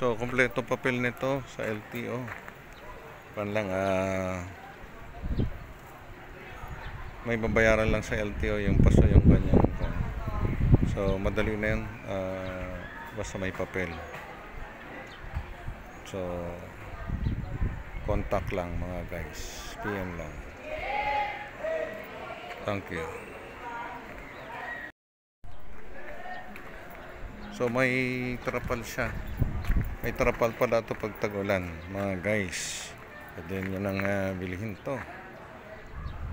So kompleto papel nito sa LTO. Pan lang may babayaran lang sa LTO yung paso yung kanyang. So madali na yan, basta may papel. So contact lang mga guys, PM lang. Thank you. So may trapal siya. May trapal pala ito pag tag-ulan mga guys. Pwede nyo nang bilihin to.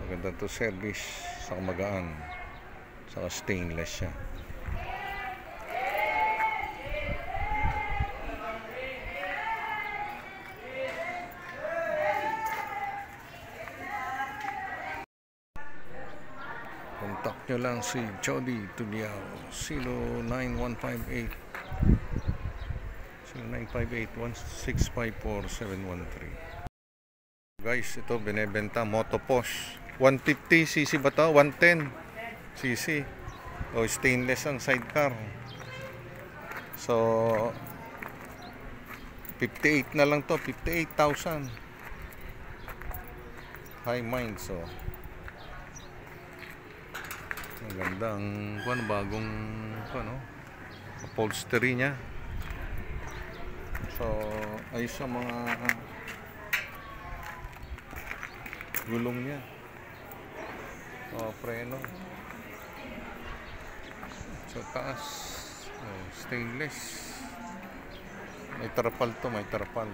Maganda to service, sa magaan, saka stainless siya. Contact nyo lang si Jody Tuliao, 09158 0958-1654-713. Guys, ito binebenta Motoposh 150cc ba to? 110cc. O stainless ang sidecar. So 58 na lang to, 58,000. High mind. So ang ganda ang bagong upholstery niya. So ayos sa mga gulong niya. Preno. So taas, stainless. May tarapal to, may tarapal.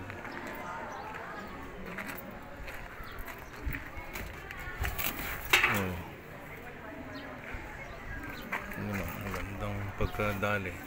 Ang gandang pagkadali.